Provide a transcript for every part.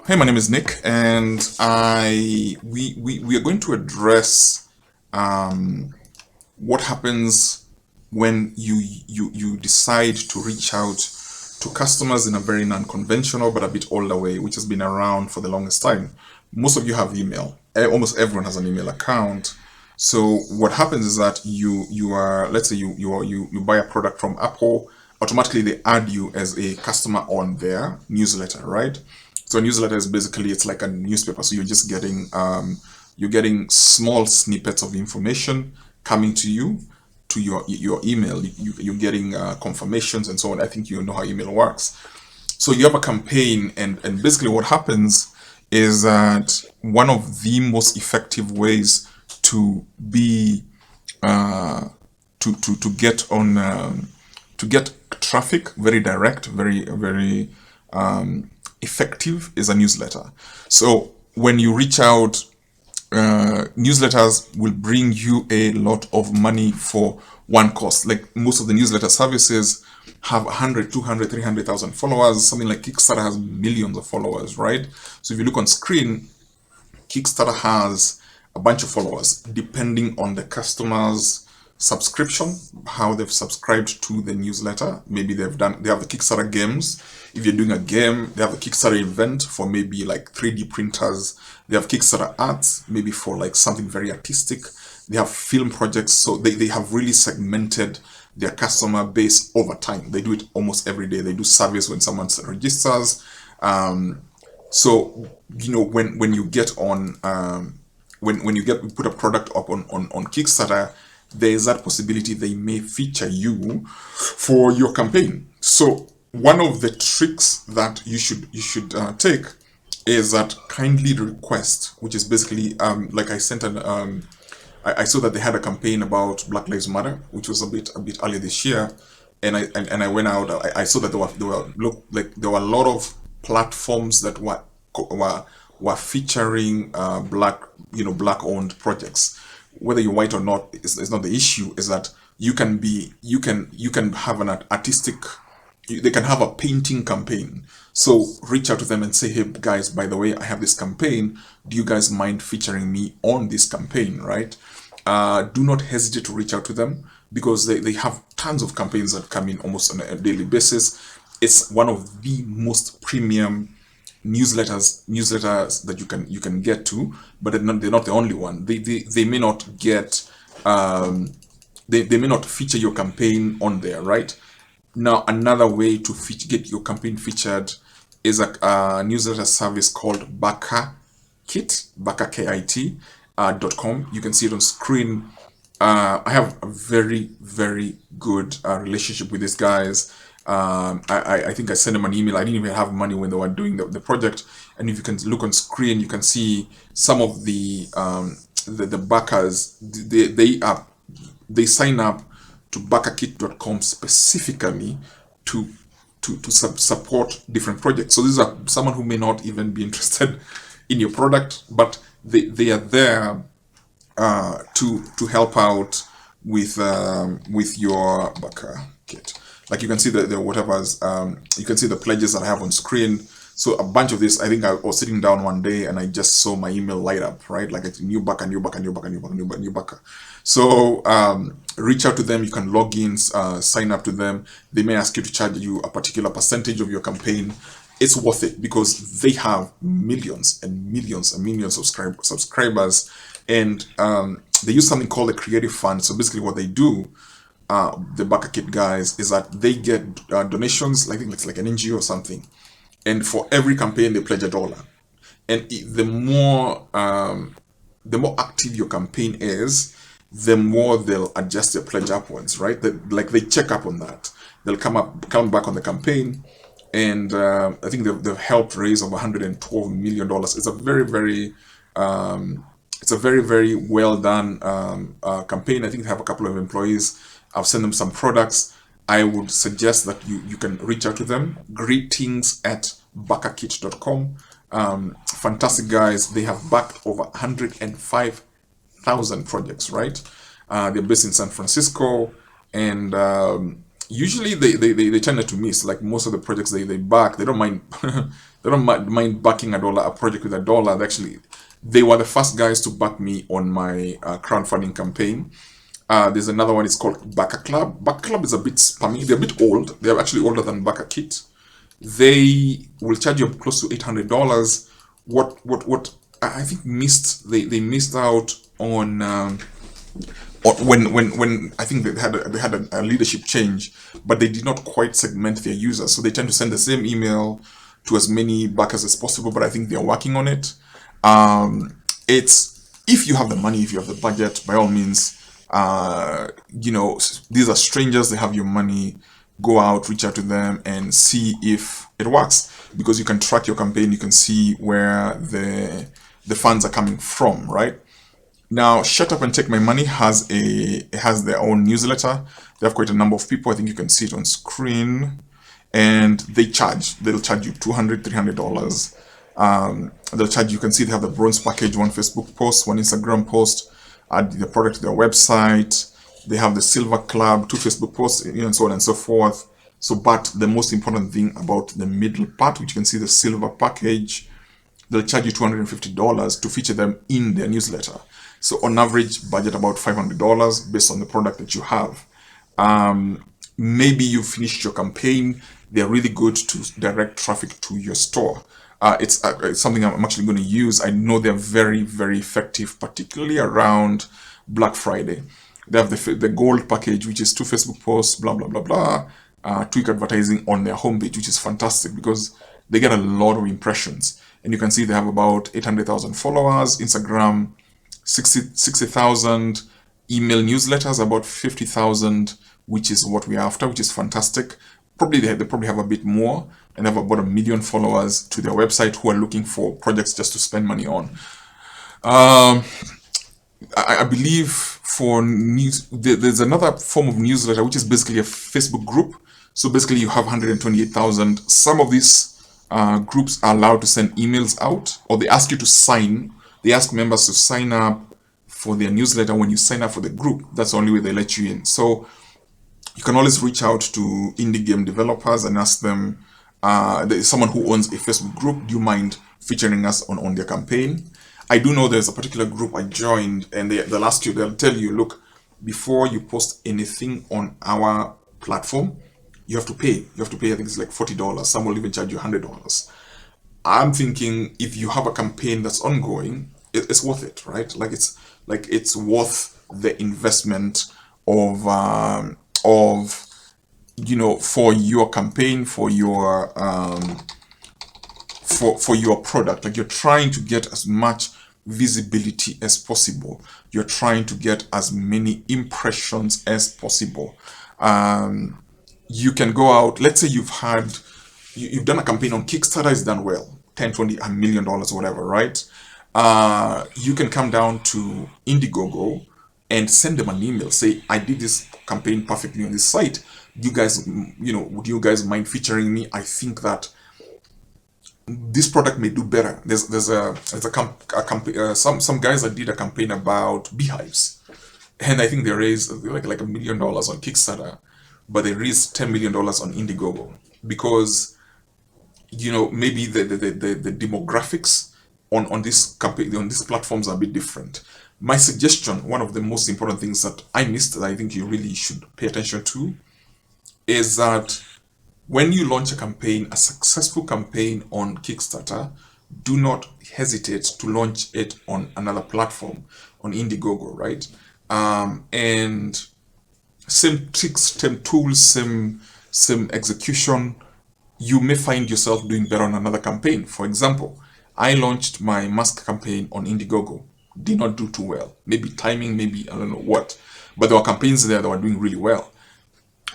Hey, my name is Nick, and we are going to address what happens when you decide to reach out to customers in a very non-conventional but a bit older way, which has been around for the longest time. Most of you have email. Almost everyone has an email account. So what happens is that you are, let's say you buy a product from Apple, automatically they add you as a customer on their newsletter, right? So a newsletter is basically, it's like a newspaper. So you're getting small snippets of information coming to you to your email. You're getting confirmations and so on. I think you know how email works. So you have a campaign, and basically what happens is that one of the most effective ways to be to get on to get traffic, very direct, very effective, is a newsletter. So when you reach out, newsletters will bring you a lot of money for one cost. Like most of the newsletter services have 100, 200, 300,000 followers. Something like Kickstarter has millions of followers, right? So if you look on screen, Kickstarter has a bunch of followers depending on the customer's subscription, how they've subscribed to the newsletter. Maybe they have the Kickstarter games. If you're doing a game, they have the Kickstarter event for maybe like 3D printers. They have Kickstarter arts, maybe for like something very artistic. They have film projects. So they have really segmented their customer base over time. They do it almost every day. They do surveys when someone registers. So when you get on when you put a product up on Kickstarter, there is that possibility they may feature you for your campaign. So one of the tricks that you should take is that kindly request, which is basically like I sent an I saw that they had a campaign about Black Lives Matter, which was a bit earlier this year, and I went out. I saw that there were a lot of platforms that were were featuring black owned projects. Whether you're white or not is not the issue. Is that you can have an artistic, they can have a painting campaign. So reach out to them and say, hey guys, by the way, I have this campaign. Do you guys mind featuring me on this campaign, right? Do not hesitate to reach out to them because they have tons of campaigns that come in almost on a daily basis. It's one of the most premium newsletters that you can get to, but they're not the only one. They may not get they may not feature your campaign on there, right? Now, another way to get your campaign featured is a newsletter service called BackerKit.com. You can see it on screen. I have a very, very good relationship with these guys. I think I sent them an email. I didn't even have money when they were doing the project. And if you can look on screen, you can see some of the backers. They sign up to BackerKit.com specifically to support different projects. So these are someone who may not even be interested in your product, but they are there to help out with your Backer kit. Like you can see the whatever's you can see the pledges that I have on screen. So a bunch of this, I think I was sitting down one day and I just saw my email light up, right? Like it's new Backer, new Backer, new Backer, new Backer, new Backer. So reach out to them. You can log in, sign up to them. They may ask you to charge you a particular percentage of your campaign. It's worth it because they have millions and millions and millions of subscribers, and they use something called the Creative Fund. So basically, what they do, the BackerKit guys, is that they get donations. I think it's like an NGO or something, and for every campaign they pledge $1. And the more active your campaign is, the more they'll adjust their pledge upwards, right? Like they check up on that. They'll come back on the campaign, and I think they've helped raise over $112 million. It's a very, very well done campaign. I think they have a couple of employees. I've sent them some products. I would suggest that you can reach out to them. Greetings at BackerKit.com. Fantastic guys. They have backed over 105,000 projects, right? They're based in San Francisco, and usually they tend not to miss. Like most of the projects they back, they don't mind they don't mind backing a project with $1. They were the first guys to back me on my crowdfunding campaign. There's another one, it's called Backer Club. Backer Club is a bit spammy. They're a bit old. They're actually older than Backer Kit. They will charge you close to $800. What I think they missed out on when I think they had a leadership change, but they did not quite segment their users. So they tend to send the same email to as many backers as possible. But I think they're working on it. It's, if you have the money, if you have the budget, by all means, these are strangers. They have your money. Go out, reach out to them, and see if it works, because you can track your campaign. You can see where the funds are coming from, right? Now, Shut Up and Take My Money has their own newsletter. They have quite a number of people. I think you can see it on screen, and they'll charge you $200, $300. They'll charge, you can see they have the bronze package, one Facebook post, one Instagram post, add the product to their website. They have the silver club, 2 Facebook posts, and so on and so forth. So, but the most important thing about the middle part, which you can see the silver package, they'll charge you $250 to feature them in their newsletter. So on average, budget about $500 based on the product that you have. Maybe you finished your campaign. They're really good to direct traffic to your store. It's something I'm actually going to use. I know they're very, very effective, particularly around Black Friday. They have the gold package, which is 2 Facebook posts, blah, blah, blah, blah, tweak advertising on their homepage, which is fantastic because they get a lot of impressions. And you can see they have about 800,000 followers, Instagram, 60,000, email newsletters, about 50,000, which is what we're after, which is fantastic. Probably they probably have a bit more, and have about 1 million followers to their website who are looking for projects just to spend money on. I believe for news, there's another form of newsletter, which is basically a Facebook group. So basically you have 128,000. Some of these groups are allowed to send emails out, or they ask you to sign. They ask members to sign up for their newsletter. When you sign up for the group, that's the only way they let you in. So you can always reach out to indie game developers and ask them, there's someone who owns a Facebook group, do you mind featuring us on their campaign? I do know there's a particular group I joined, and they'll ask you, they'll tell you, look, before you post anything on our platform, you have to pay. You have to pay, I think it's like $40. Some will even charge you $100. I'm thinking if you have a campaign that's ongoing, it's worth it, right? Like it's worth the investment of for your campaign, for your for your product. Like, you're trying to get as much visibility as possible. You're trying to get as many impressions as possible. You can go out, let's say you've done a campaign on Kickstarter, it's done well, 10, 20, $1 million, whatever, right? You can come down to Indiegogo and send them an email, say, I did this campaign perfectly on this site. You guys, would you guys mind featuring me? I think that this product may do better. Some guys that did a campaign about beehives, and I think they raised like $1 million on Kickstarter, but they raised $10 million on Indiegogo because maybe the demographics on this campaign, on these platforms, are a bit different. My suggestion, one of the most important things that I missed that I think you really should pay attention to, is that when you launch a campaign, a successful campaign on Kickstarter, do not hesitate to launch it on another platform, on Indiegogo, right? And same tricks, same tools, same execution. You may find yourself doing better on another campaign. For example, I launched my mask campaign on Indiegogo. Did not do too well. Maybe timing, maybe I don't know what. But there were campaigns there that were doing really well.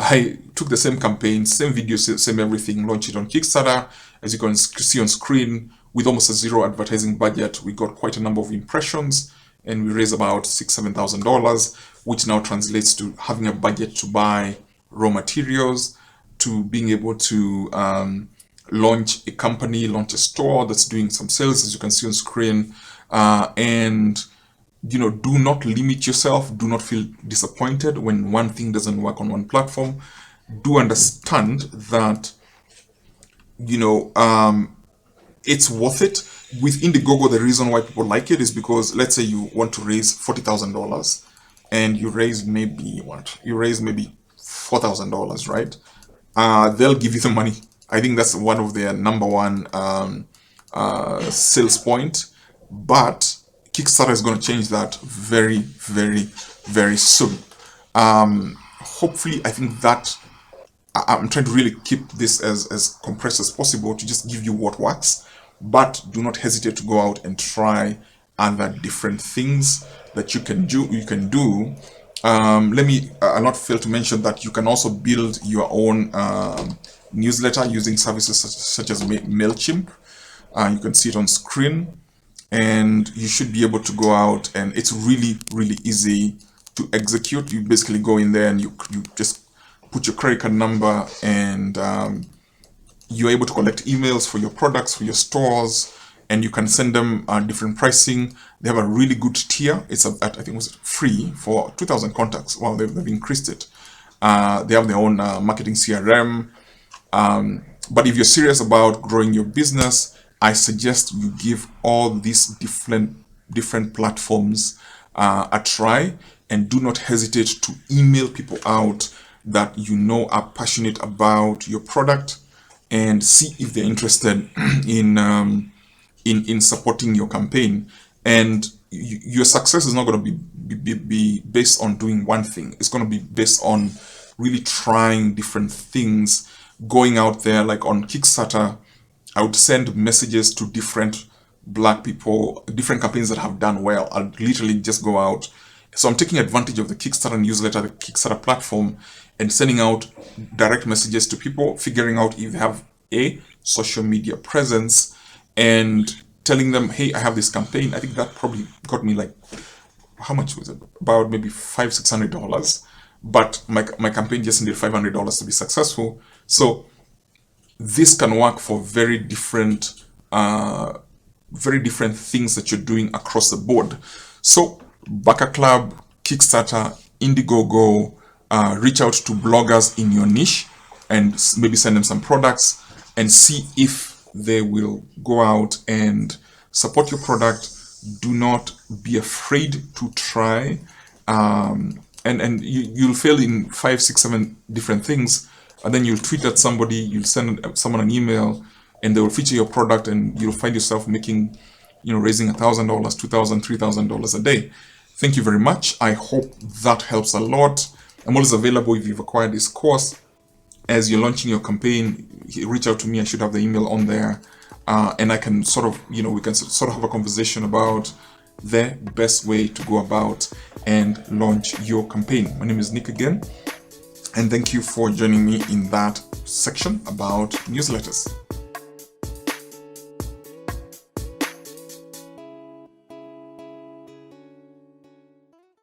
I took the same campaign, same videos, same everything, launched it on Kickstarter. As you can see on screen, with almost a zero advertising budget, we got quite a number of impressions, and we raised about $6,000-7,000, which now translates to having a budget to buy raw materials, to being able to launch a company, launch a store that's doing some sales, as you can see on screen, and do not limit yourself. Do not feel disappointed when one thing doesn't work on one platform. do understand that, it's worth it. With Indiegogo, the reason why people like it is because, let's say you want to raise $40,000 and you raise maybe $4,000, right? They'll give you the money. I think that's one of their number one sales point. But Kickstarter is going to change that very, very, very soon. Hopefully, I think that I'm trying to really keep this as compressed as possible to just give you what works, but do not hesitate to go out and try other different things that you can do. Let me not fail to mention that you can also build your own newsletter using services such as MailChimp. You can see it on screen, and you should be able to go out, and it's really, really easy to execute. You basically go in there and you just put your credit card number, and you're able to collect emails for your products, for your stores, and you can send them different pricing. They have a really good tier. It's I think it was free for 2,000 contacts. Wow, they've increased it. They have their own marketing CRM. But if you're serious about growing your business, I suggest you give all these different platforms a try, and do not hesitate to email people out that are passionate about your product, and see if they're interested in supporting your campaign. And your success is not going to be based on doing one thing. It's going to be based on really trying different things, going out there. Like on Kickstarter, I would send messages to different Black people, different campaigns that have done well. I'll literally just go out. So I'm taking advantage of the Kickstarter newsletter, the Kickstarter platform, and sending out direct messages to people, figuring out if they have a social media presence, and telling them, hey, I have this campaign. I think that probably got me, like, how much was it? About maybe $500-600. But my campaign just needed $500 to be successful. So this can work for very different things that you're doing across the board. So Backer Club, Kickstarter, Indiegogo, reach out to bloggers in your niche and maybe send them some products and see if they will go out and support your product. Do not be afraid to try, and you'll fail in 5, 6, 7 different things, and then you'll tweet at somebody, you'll send someone an email, and they will feature your product, and you'll find yourself making, raising $1,000, $2,000, $3,000 a day. Thank you very much. I hope that helps a lot. I'm always available if you've acquired this course. As you're launching your campaign, reach out to me. I should have the email on there. And I can sort of, we can sort of have a conversation about the best way to go about and launch your campaign. My name is Nick again. And thank you for joining me in that section about newsletters.